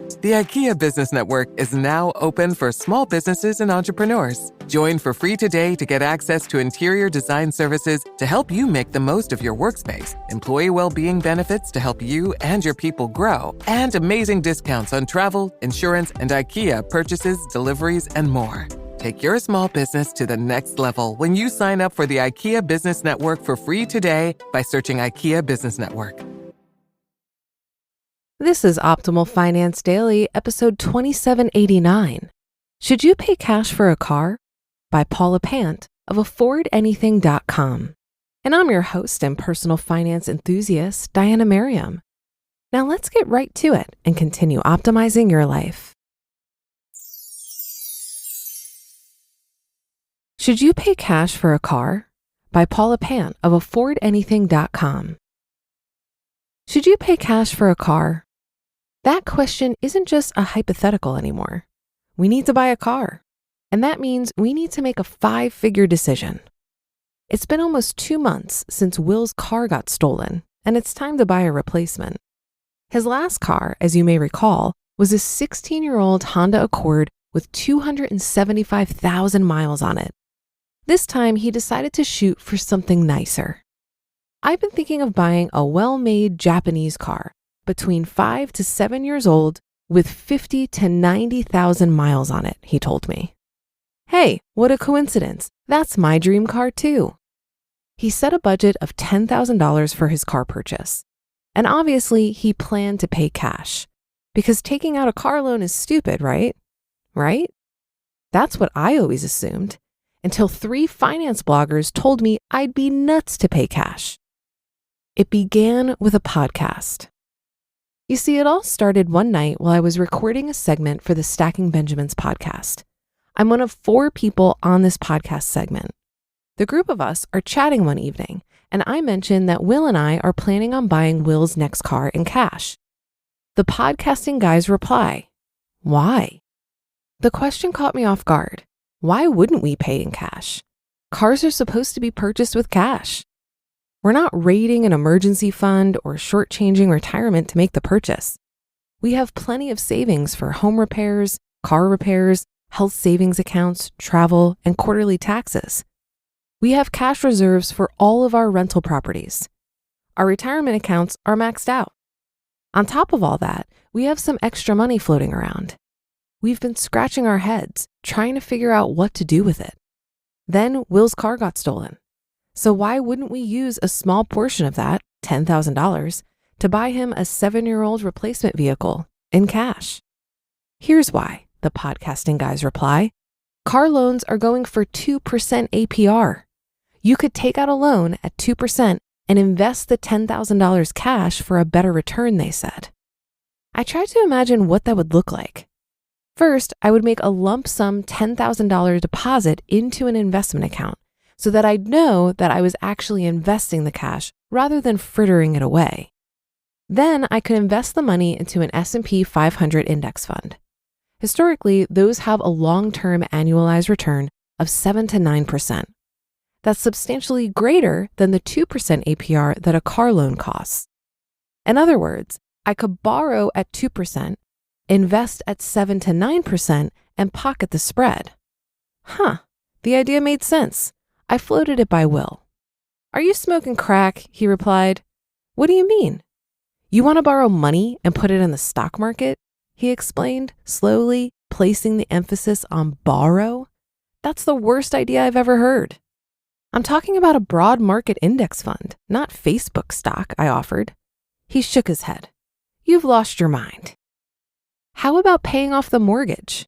The IKEA Business Network is now open for small businesses and entrepreneurs. Join for free today to get access to interior design services to help you make the most of your workspace, employee well-being benefits to help you and your people grow, and amazing discounts on travel, insurance, and IKEA purchases, deliveries, and more. Take your small business to the next level when you sign up for the IKEA Business Network for free today by searching IKEA Business Network. This is Optimal Finance Daily, episode 2789. Should you pay cash for a car? By Paula Pant of AffordAnything.com. And I'm your host and personal finance enthusiast, Diana Merriam. Now let's get right to it and continue optimizing your life. Should you pay cash for a car? By Paula Pant of AffordAnything.com. Should you pay cash for a car? That question isn't just a hypothetical anymore. We need to buy a car, and that means we need to make a 5-figure decision. It's been almost 2 months since Will's car got stolen, and it's time to buy a replacement. His last car, as you may recall, was a 16-year-old Honda Accord with 275,000 miles on it. This time, he decided to shoot for something nicer. I've been thinking of buying a well-made Japanese car between 5 to 7 years old with 50 to 90,000 miles on it, he told me. Hey, what a coincidence. That's my dream car too. He set a budget of $10,000 for his car purchase. And obviously, he planned to pay cash because taking out a car loan is stupid, right? Right? That's what I always assumed until 3 finance bloggers told me I'd be nuts to pay cash. It began with a podcast. You see, it all started one night while I was recording a segment for the Stacking Benjamins podcast. I'm one of 4 people on this podcast segment. The group of us are chatting one evening, and I mentioned that Will and I are planning on buying Will's next car in cash. The podcasting guys reply, "Why?" The question caught me off guard. Why wouldn't we pay in cash? Cars are supposed to be purchased with cash. We're not raiding an emergency fund or shortchanging retirement to make the purchase. We have plenty of savings for home repairs, car repairs, health savings accounts, travel, and quarterly taxes. We have cash reserves for all of our rental properties. Our retirement accounts are maxed out. On top of all that, we have some extra money floating around. We've been scratching our heads, trying to figure out what to do with it. Then Will's car got stolen. So why wouldn't we use a small portion of that, $10,000, to buy him a 7-year-old replacement vehicle in cash? Here's why, the podcasting guys reply. Car loans are going for 2% APR. You could take out a loan at 2% and invest the $10,000 cash for a better return, they said. I tried to imagine what that would look like. First, I would make a lump sum $10,000 deposit into an investment account so that I'd know that I was actually investing the cash rather than frittering it away. Then I could invest the money into an S&P 500 index fund. Historically, those have a long-term annualized return of 7 to 9%. That's substantially greater than the 2% APR that a car loan costs. In other words, I could borrow at 2%, invest at 7 to 9%, and pocket the spread. The idea made sense. I floated it by Will. "Are you smoking crack?" he replied. "What do you mean?" "You want to borrow money and put it in the stock market?" he explained, slowly placing the emphasis on borrow. "That's the worst idea I've ever heard." "I'm talking about a broad market index fund, not Facebook stock," I offered. He shook his head. "You've lost your mind." "How about paying off the mortgage?"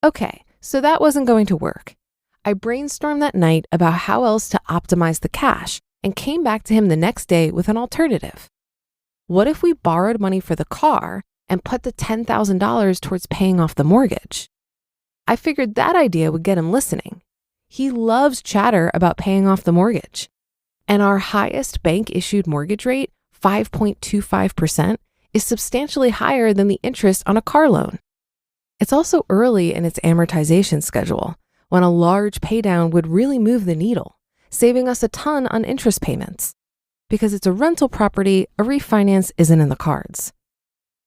Okay, so that wasn't going to work. I brainstormed that night about how else to optimize the cash and came back to him the next day with an alternative. What if we borrowed money for the car and put the $10,000 towards paying off the mortgage? I figured that idea would get him listening. He loves chatter about paying off the mortgage. And our highest bank-issued mortgage rate, 5.25%, is substantially higher than the interest on a car loan. It's also early in its amortization schedule, when a large paydown would really move the needle, saving us a ton on interest payments. Because it's a rental property, a refinance isn't in the cards.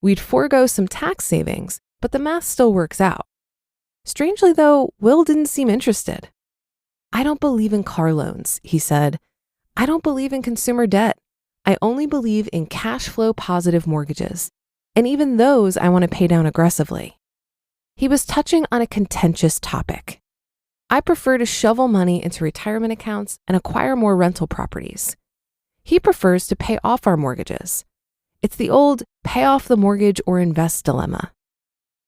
We'd forego some tax savings, but the math still works out. Strangely though, Will didn't seem interested. I don't believe in car loans, he said. I don't believe in consumer debt. I only believe in cash flow positive mortgages. And even those I want to pay down aggressively. He was touching on a contentious topic. I prefer to shovel money into retirement accounts and acquire more rental properties. He prefers to pay off our mortgages. It's the old pay off the mortgage or invest dilemma.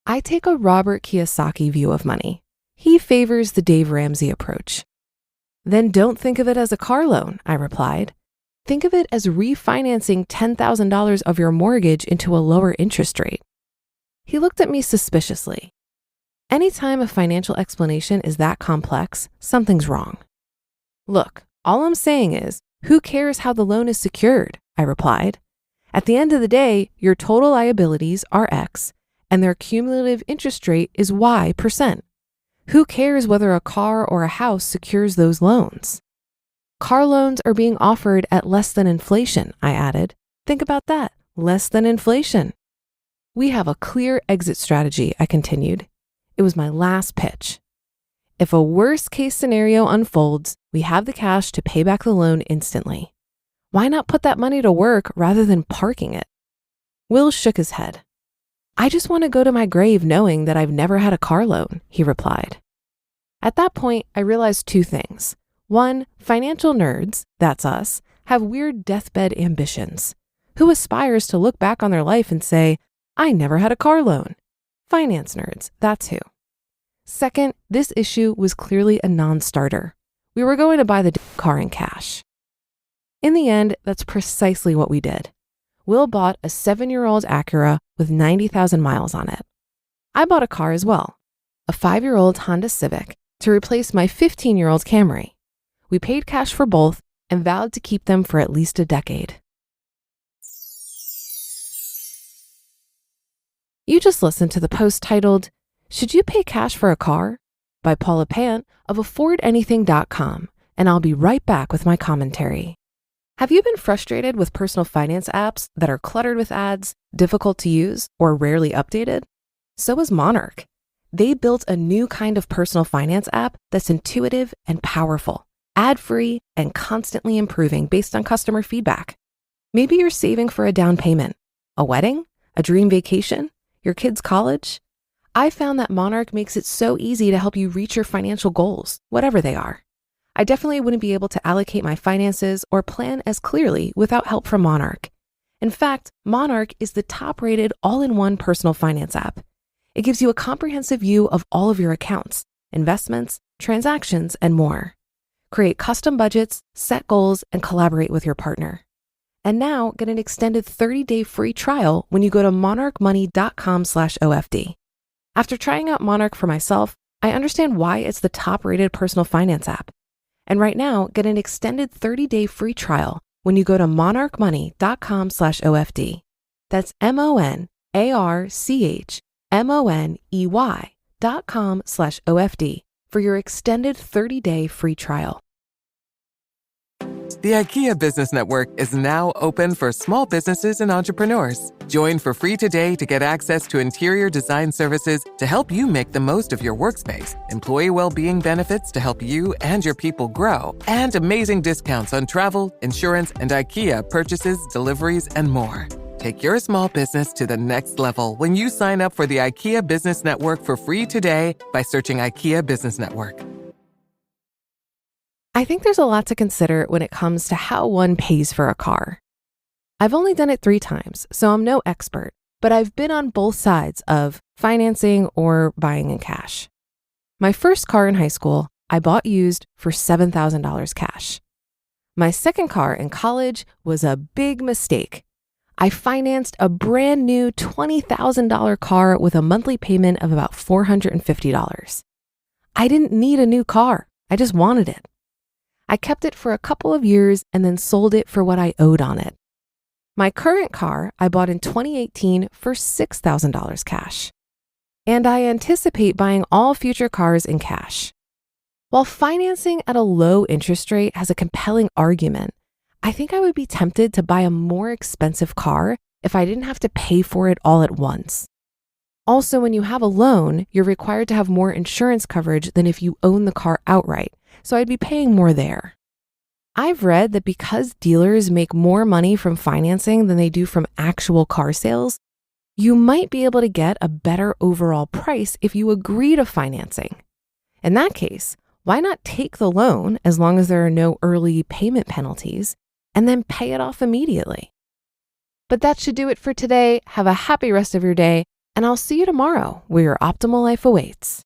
I take a Robert Kiyosaki view of money. He favors the Dave Ramsey approach. Then don't think of it as a car loan, I replied. Think of it as refinancing $10,000 of your mortgage into a lower interest rate. He looked at me suspiciously. Anytime a financial explanation is that complex, something's wrong. Look, all I'm saying is, who cares how the loan is secured? I replied. At the end of the day, your total liabilities are X, and their cumulative interest rate is Y%. Who cares whether a car or a house secures those loans? Car loans are being offered at less than inflation, I added. Think about that, less than inflation. We have a clear exit strategy, I continued. It was my last pitch. If a worst case scenario unfolds, we have the cash to pay back the loan instantly. Why not put that money to work rather than parking it? Will shook his head. I just want to go to my grave knowing that I've never had a car loan, he replied. At that point, I realized two things. One, financial nerds, that's us, have weird deathbed ambitions. Who aspires to look back on their life and say, I never had a car loan? Finance nerds, that's who. Second, this issue was clearly a non-starter. We were going to buy the car in cash. In the end, that's precisely what we did. Will bought a 7-year-old Acura with 90,000 miles on it. I bought a car as well, a 5-year-old Honda Civic, to replace my 15-year-old Camry. We paid cash for both and vowed to keep them for at least a decade. You just listened to the post titled, Should You Pay Cash for a Car? By Paula Pant of F.I.R.E, and I'll be right back with my commentary. Have you been frustrated with personal finance apps that are cluttered with ads, difficult to use, or rarely updated? So is Monarch. They built a new kind of personal finance app that's intuitive and powerful, ad-free, and constantly improving based on customer feedback. Maybe you're saving for a down payment, a wedding, a dream vacation, your kid's college. I found that Monarch makes it so easy to help you reach your financial goals, whatever they are. I definitely wouldn't be able to allocate my finances or plan as clearly without help from Monarch. In fact, Monarch is the top-rated all-in-one personal finance app. It gives you a comprehensive view of all of your accounts, investments, transactions, and more. Create custom budgets, set goals, and collaborate with your partner. And now get an extended 30-day free trial when you go to monarchmoney.com/OFD. After trying out Monarch for myself, I understand why it's the top-rated personal finance app. And right now, get an extended 30-day free trial when you go to monarchmoney.com/OFD. That's monarchmoney.com/OFD for your extended 30-day free trial. The IKEA Business Network is now open for small businesses and entrepreneurs. Join for free today to get access to interior design services to help you make the most of your workspace, employee well-being benefits to help you and your people grow, and amazing discounts on travel, insurance, and IKEA purchases, deliveries, and more. Take your small business to the next level when you sign up for the IKEA Business Network for free today by searching IKEA Business Network. I think there's a lot to consider when it comes to how one pays for a car. I've only done it 3 times, so I'm no expert, but I've been on both sides of financing or buying in cash. My first car in high school, I bought used for $7,000 cash. My second car in college was a big mistake. I financed a brand new $20,000 car with a monthly payment of about $450. I didn't need a new car. I just wanted it. I kept it for a couple of years and then sold it for what I owed on it. My current car I bought in 2018 for $6,000 cash. And I anticipate buying all future cars in cash. While financing at a low interest rate has a compelling argument, I think I would be tempted to buy a more expensive car if I didn't have to pay for it all at once. Also, when you have a loan, you're required to have more insurance coverage than if you own the car outright, so I'd be paying more there. I've read that because dealers make more money from financing than they do from actual car sales, you might be able to get a better overall price if you agree to financing. In that case, why not take the loan as long as there are no early payment penalties and then pay it off immediately? But that should do it for today. Have a happy rest of your day, and I'll see you tomorrow where your optimal life awaits.